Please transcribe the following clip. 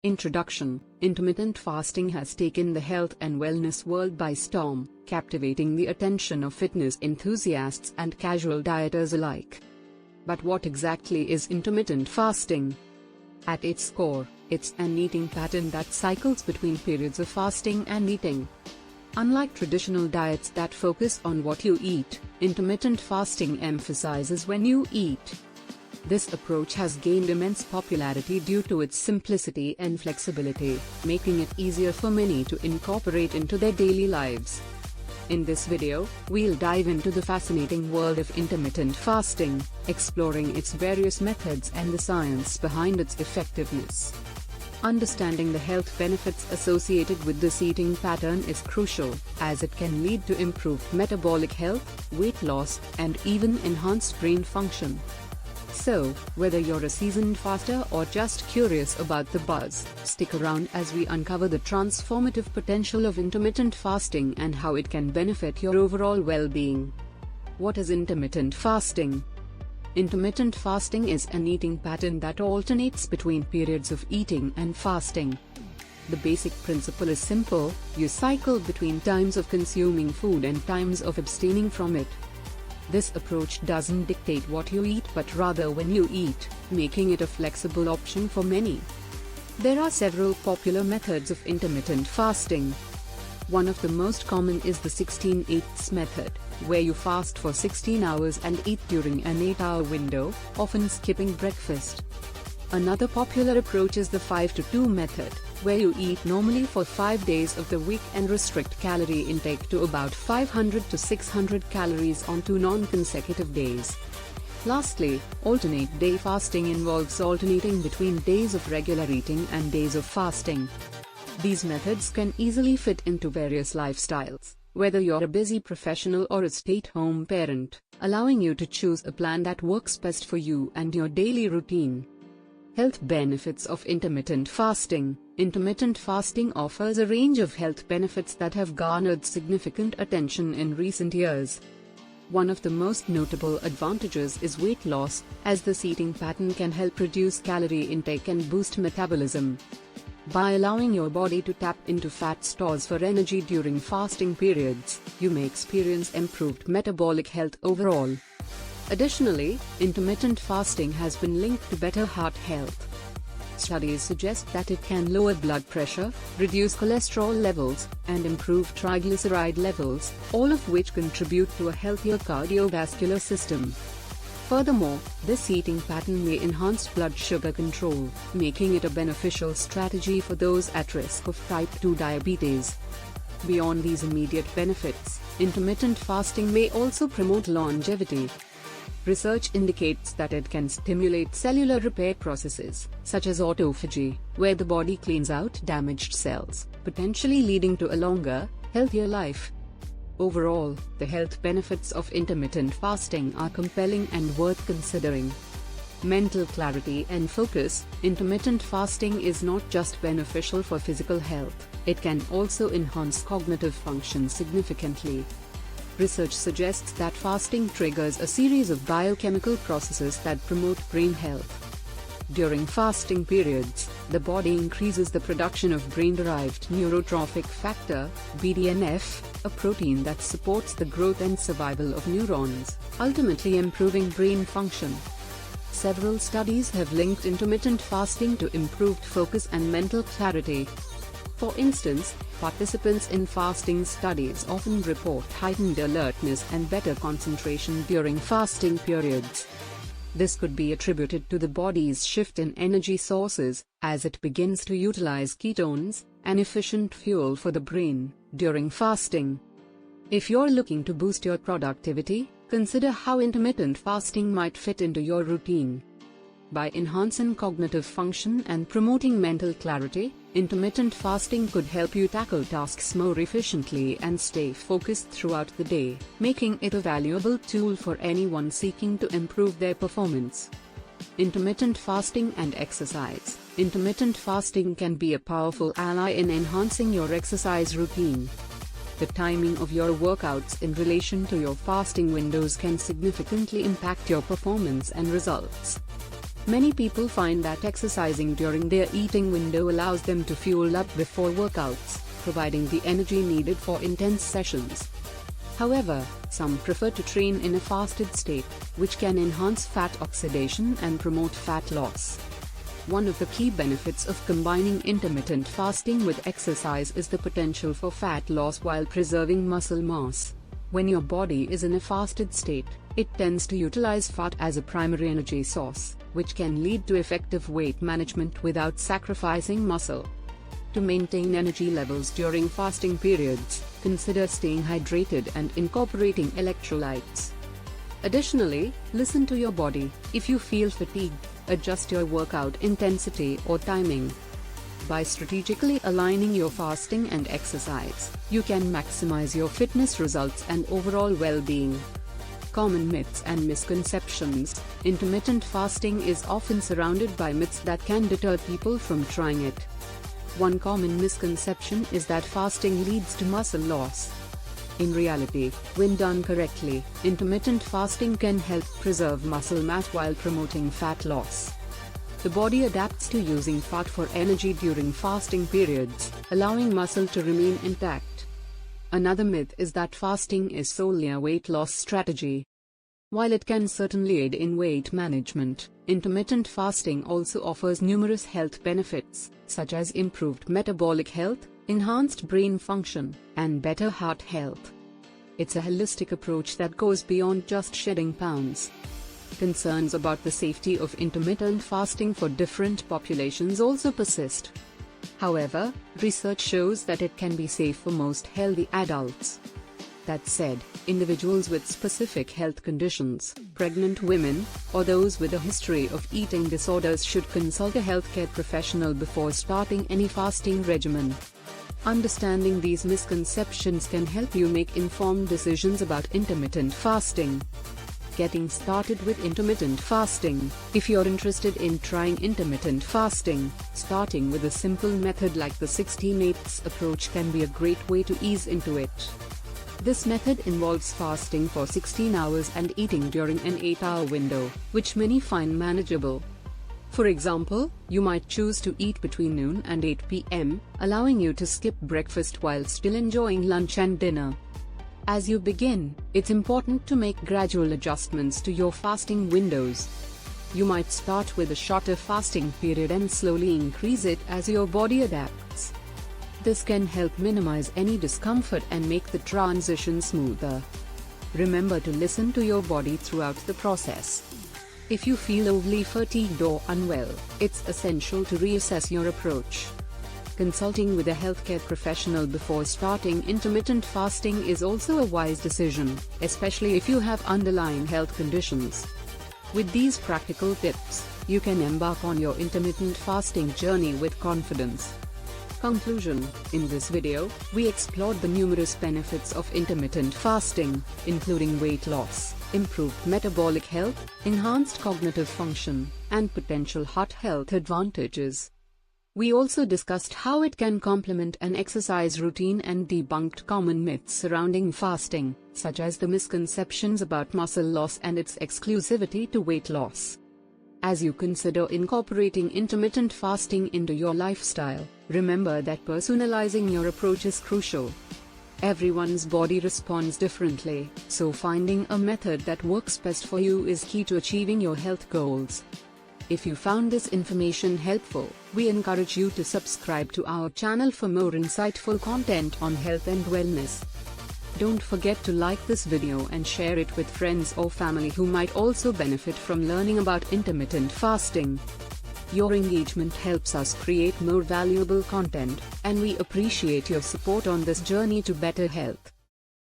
Introduction: Intermittent fasting has taken the health and wellness world by storm, captivating the attention of fitness enthusiasts and casual dieters alike. But what exactly is intermittent fasting? At its core, it's an eating pattern that cycles between periods of fasting and eating. Unlike traditional diets that focus on what you eat, intermittent fasting emphasizes when you eat. This approach has gained immense popularity due to its simplicity and flexibility, making it easier for many to incorporate into their daily lives. In this video, we'll dive into the fascinating world of intermittent fasting, exploring its various methods and the science behind its effectiveness. Understanding the health benefits associated with this eating pattern is crucial, as it can lead to improved metabolic health, weight loss, and even enhanced brain function. So, whether you're a seasoned faster or just curious about the buzz, stick around as we uncover the transformative potential of intermittent fasting and how it can benefit your overall well-being. What is intermittent fasting? Intermittent fasting is an eating pattern that alternates between periods of eating and fasting. The basic principle is simple: you cycle between times of consuming food and times of abstaining from it. This approach doesn't dictate what you eat but rather when you eat, making it a flexible option for many. There are several popular methods of intermittent fasting. One of the most common is the 16/8 method, where you fast for 16 hours and eat during an 8-hour window, often skipping breakfast. Another popular approach is the 5-2 method, where you eat normally for 5 days of the week and restrict calorie intake to about 500 to 600 calories on 2 non-consecutive days. Lastly, alternate day fasting involves alternating between days of regular eating and days of fasting. These methods can easily fit into various lifestyles, whether you're a busy professional or a stay-at-home parent, allowing you to choose a plan that works best for you and your daily routine. Health benefits of intermittent fasting. Intermittent fasting offers a range of health benefits that have garnered significant attention in recent years. One of the most notable advantages is weight loss, as this eating pattern can help reduce calorie intake and boost metabolism. By allowing your body to tap into fat stores for energy during fasting periods, you may experience improved metabolic health overall. Additionally, intermittent fasting has been linked to better heart health. Studies suggest that it can lower blood pressure, reduce cholesterol levels, and improve triglyceride levels, all of which contribute to a healthier cardiovascular system. Furthermore, this eating pattern may enhance blood sugar control, making it a beneficial strategy for those at risk of type 2 diabetes. Beyond these immediate benefits, intermittent fasting may also promote longevity. Research indicates that it can stimulate cellular repair processes, such as autophagy, where the body cleans out damaged cells, potentially leading to a longer, healthier life. Overall, the health benefits of intermittent fasting are compelling and worth considering. Mental clarity and focus. Intermittent fasting is not just beneficial for physical health, it can also enhance cognitive function significantly. Research suggests that fasting triggers a series of biochemical processes that promote brain health. During fasting periods, the body increases the production of brain-derived neurotrophic factor, BDNF, a protein that supports the growth and survival of neurons, ultimately improving brain function. Several studies have linked intermittent fasting to improved focus and mental clarity. For instance, participants in fasting studies often report heightened alertness and better concentration during fasting periods. This could be attributed to the body's shift in energy sources, as it begins to utilize ketones, an efficient fuel for the brain, during fasting. If you're looking to boost your productivity, consider how intermittent fasting might fit into your routine. By enhancing cognitive function and promoting mental clarity, intermittent fasting could help you tackle tasks more efficiently and stay focused throughout the day, making it a valuable tool for anyone seeking to improve their performance. Intermittent fasting and exercise. Intermittent fasting can be a powerful ally in enhancing your exercise routine. The timing of your workouts in relation to your fasting windows can significantly impact your performance and results. Many people find that exercising during their eating window allows them to fuel up before workouts, providing the energy needed for intense sessions. However, some prefer to train in a fasted state, which can enhance fat oxidation and promote fat loss. One of the key benefits of combining intermittent fasting with exercise is the potential for fat loss while preserving muscle mass. When your body is in a fasted state, it tends to utilize fat as a primary energy source, which can lead to effective weight management without sacrificing muscle. To maintain energy levels during fasting periods, consider staying hydrated and incorporating electrolytes. Additionally, listen to your body. If you feel fatigued, adjust your workout intensity or timing. By strategically aligning your fasting and exercise, you can maximize your fitness results and overall well-being. Common myths and misconceptions. Intermittent fasting is often surrounded by myths that can deter people from trying it. One common misconception is that fasting leads to muscle loss. In reality, when done correctly, intermittent fasting can help preserve muscle mass while promoting fat loss. The body adapts to using fat for energy during fasting periods, allowing muscle to remain intact. Another myth is that fasting is solely a weight loss strategy. While it can certainly aid in weight management, intermittent fasting also offers numerous health benefits, such as improved metabolic health, enhanced brain function, and better heart health. It's a holistic approach that goes beyond just shedding pounds. Concerns about the safety of intermittent fasting for different populations also persist. However, research shows that it can be safe for most healthy adults. That said, individuals with specific health conditions, pregnant women, or those with a history of eating disorders should consult a healthcare professional before starting any fasting regimen. Understanding these misconceptions can help you make informed decisions about intermittent fasting. Getting started with intermittent fasting. If you're interested in trying intermittent fasting, starting with a simple method like the 16/8 approach can be a great way to ease into it. This method involves fasting for 16 hours and eating during an 8-hour window, which many find manageable. For example, you might choose to eat between noon and 8 p.m., allowing you to skip breakfast while still enjoying lunch and dinner. As you begin, it's important to make gradual adjustments to your fasting windows. You might start with a shorter fasting period and slowly increase it as your body adapts. This can help minimize any discomfort and make the transition smoother. Remember to listen to your body throughout the process. If you feel overly fatigued or unwell, it's essential to reassess your approach. Consulting with a healthcare professional before starting intermittent fasting is also a wise decision, especially if you have underlying health conditions. With these practical tips, you can embark on your intermittent fasting journey with confidence. Conclusion. In this video, we explored the numerous benefits of intermittent fasting, including weight loss, improved metabolic health, enhanced cognitive function, and potential heart health advantages. We also discussed how it can complement an exercise routine and debunked common myths surrounding fasting, such as the misconceptions about muscle loss and its exclusivity to weight loss. As you consider incorporating intermittent fasting into your lifestyle, remember that personalizing your approach is crucial. Everyone's body responds differently, so finding a method that works best for you is key to achieving your health goals. If you found this information helpful, we encourage you to subscribe to our channel for more insightful content on health and wellness. Don't forget to like this video and share it with friends or family who might also benefit from learning about intermittent fasting. Your engagement helps us create more valuable content, and we appreciate your support on this journey to better health.